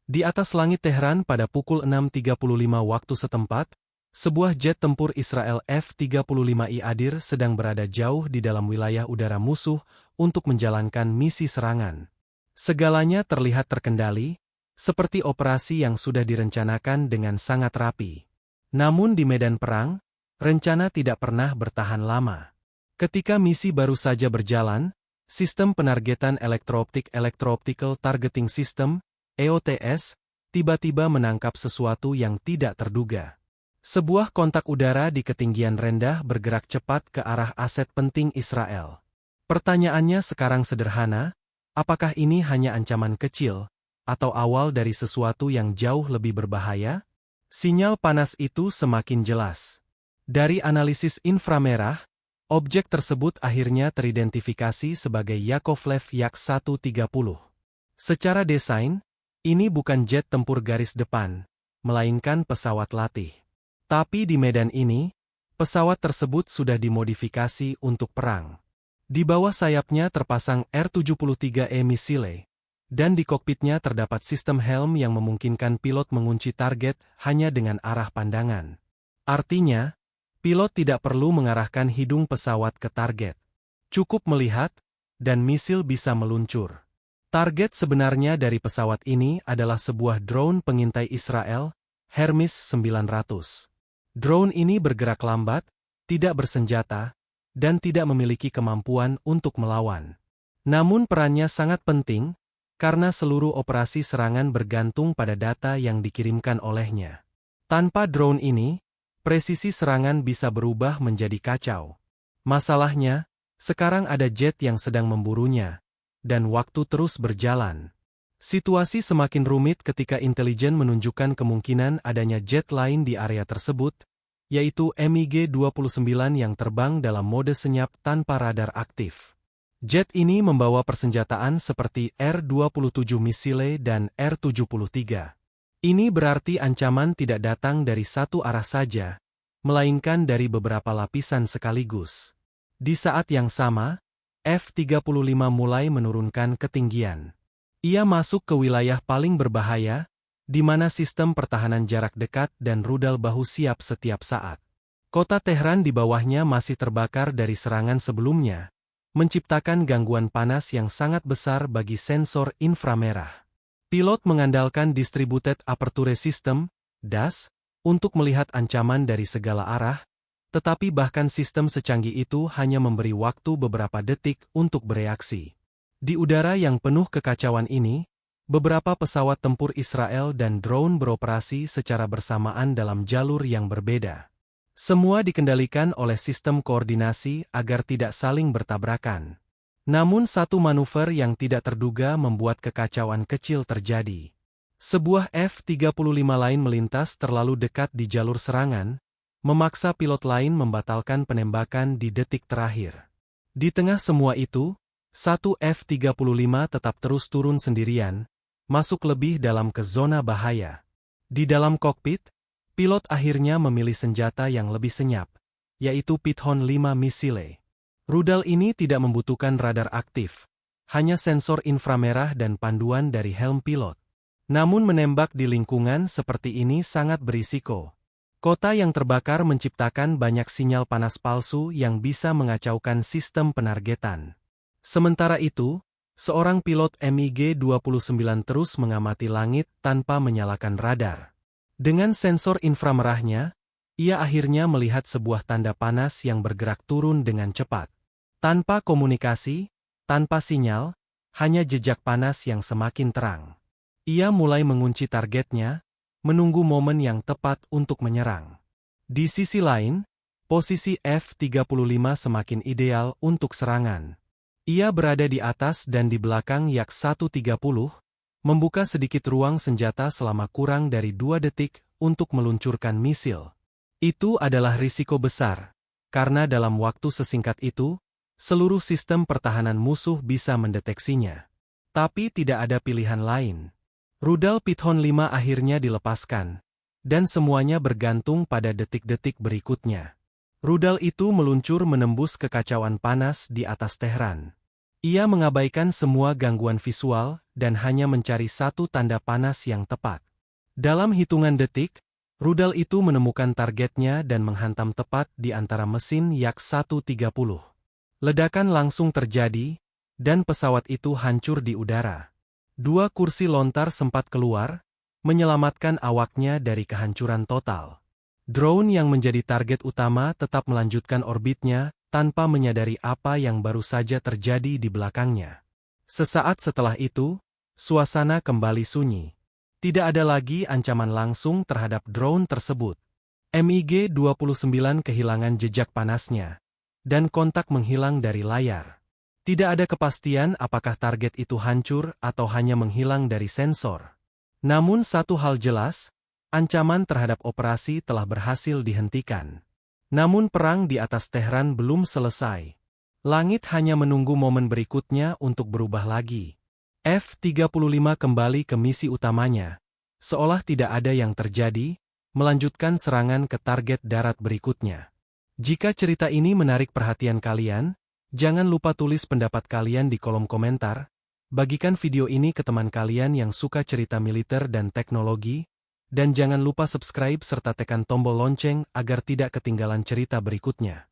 Di atas langit Tehran pada pukul 6.35 waktu setempat, sebuah jet tempur Israel F-35I Adir sedang berada jauh di dalam wilayah udara musuh untuk menjalankan misi serangan. Segalanya terlihat terkendali, seperti operasi yang sudah direncanakan dengan sangat rapi. Namun di medan perang, rencana tidak pernah bertahan lama. Ketika misi baru saja berjalan, sistem penargetan Electro-Optical Targeting System, EOTS, tiba-tiba menangkap sesuatu yang tidak terduga. Sebuah kontak udara di ketinggian rendah bergerak cepat ke arah aset penting Israel. Pertanyaannya sekarang sederhana, apakah ini hanya ancaman kecil, atau awal dari sesuatu yang jauh lebih berbahaya? Sinyal panas itu semakin jelas. Dari analisis inframerah, objek tersebut akhirnya teridentifikasi sebagai Yakovlev Yak-130. Secara desain, ini bukan jet tempur garis depan, melainkan pesawat latih. Tapi di medan ini, pesawat tersebut sudah dimodifikasi untuk perang. Di bawah sayapnya terpasang R-73E Missile, dan di kokpitnya terdapat sistem helm yang memungkinkan pilot mengunci target hanya dengan arah pandangan. Artinya, pilot tidak perlu mengarahkan hidung pesawat ke target. Cukup melihat, dan misil bisa meluncur. Target sebenarnya dari pesawat ini adalah sebuah drone pengintai Israel, Hermes 900. Drone ini bergerak lambat, tidak bersenjata, dan tidak memiliki kemampuan untuk melawan. Namun perannya sangat penting, karena seluruh operasi serangan bergantung pada data yang dikirimkan olehnya. Tanpa drone ini, presisi serangan bisa berubah menjadi kacau. Masalahnya, sekarang ada jet yang sedang memburunya, dan waktu terus berjalan. Situasi semakin rumit ketika intelijen menunjukkan kemungkinan adanya jet lain di area tersebut, yaitu MiG-29 yang terbang dalam mode senyap tanpa radar aktif. Jet ini membawa persenjataan seperti R-27 Missile dan R-73. Ini berarti ancaman tidak datang dari satu arah saja, melainkan dari beberapa lapisan sekaligus. Di saat yang sama, F-35 mulai menurunkan ketinggian. Ia masuk ke wilayah paling berbahaya, di mana sistem pertahanan jarak dekat dan rudal bahu siap setiap saat. Kota Tehran di bawahnya masih terbakar dari serangan sebelumnya, menciptakan gangguan panas yang sangat besar bagi sensor inframerah. Pilot mengandalkan Distributed Aperture System, DAS, untuk melihat ancaman dari segala arah, tetapi bahkan sistem secanggih itu hanya memberi waktu beberapa detik untuk bereaksi. Di udara yang penuh kekacauan ini, beberapa pesawat tempur Israel dan drone beroperasi secara bersamaan dalam jalur yang berbeda. Semua dikendalikan oleh sistem koordinasi agar tidak saling bertabrakan. Namun satu manuver yang tidak terduga membuat kekacauan kecil terjadi. Sebuah F-35 lain melintas terlalu dekat di jalur serangan, memaksa pilot lain membatalkan penembakan di detik terakhir. Di tengah semua itu, satu F-35 tetap terus turun sendirian, masuk lebih dalam ke zona bahaya. Di dalam kokpit, pilot akhirnya memilih senjata yang lebih senyap, yaitu Python 5 Missile. Rudal ini tidak membutuhkan radar aktif, hanya sensor inframerah dan panduan dari helm pilot. Namun menembak di lingkungan seperti ini sangat berisiko. Kota yang terbakar menciptakan banyak sinyal panas palsu yang bisa mengacaukan sistem penargetan. Sementara itu, seorang pilot MiG-29 terus mengamati langit tanpa menyalakan radar. Dengan sensor inframerahnya, ia akhirnya melihat sebuah tanda panas yang bergerak turun dengan cepat. Tanpa komunikasi, tanpa sinyal, hanya jejak panas yang semakin terang. Ia mulai mengunci targetnya, menunggu momen yang tepat untuk menyerang. Di sisi lain, posisi F-35 semakin ideal untuk serangan. Ia berada di atas dan di belakang Yak-130, membuka sedikit ruang senjata selama kurang dari 2 detik untuk meluncurkan misil. Itu adalah risiko besar, karena dalam waktu sesingkat itu, seluruh sistem pertahanan musuh bisa mendeteksinya. Tapi tidak ada pilihan lain. Rudal Python 5 akhirnya dilepaskan, dan semuanya bergantung pada detik-detik berikutnya. Rudal itu meluncur menembus kekacauan panas di atas Tehran. Ia mengabaikan semua gangguan visual dan hanya mencari satu tanda panas yang tepat. Dalam hitungan detik, rudal itu menemukan targetnya dan menghantam tepat di antara mesin Yak-130. Ledakan langsung terjadi, dan pesawat itu hancur di udara. 2 kursi lontar sempat keluar, menyelamatkan awaknya dari kehancuran total. Drone yang menjadi target utama tetap melanjutkan orbitnya, tanpa menyadari apa yang baru saja terjadi di belakangnya. Sesaat setelah itu, suasana kembali sunyi. Tidak ada lagi ancaman langsung terhadap drone tersebut. MiG-29 kehilangan jejak panasnya, dan kontak menghilang dari layar. Tidak ada kepastian apakah target itu hancur atau hanya menghilang dari sensor. Namun satu hal jelas, ancaman terhadap operasi telah berhasil dihentikan. Namun perang di atas Tehran belum selesai. Langit hanya menunggu momen berikutnya untuk berubah lagi. F-35 kembali ke misi utamanya. Seolah tidak ada yang terjadi, melanjutkan serangan ke target darat berikutnya. Jika cerita ini menarik perhatian kalian, jangan lupa tulis pendapat kalian di kolom komentar. Bagikan video ini ke teman kalian yang suka cerita militer dan teknologi, dan jangan lupa subscribe serta tekan tombol lonceng agar tidak ketinggalan cerita berikutnya.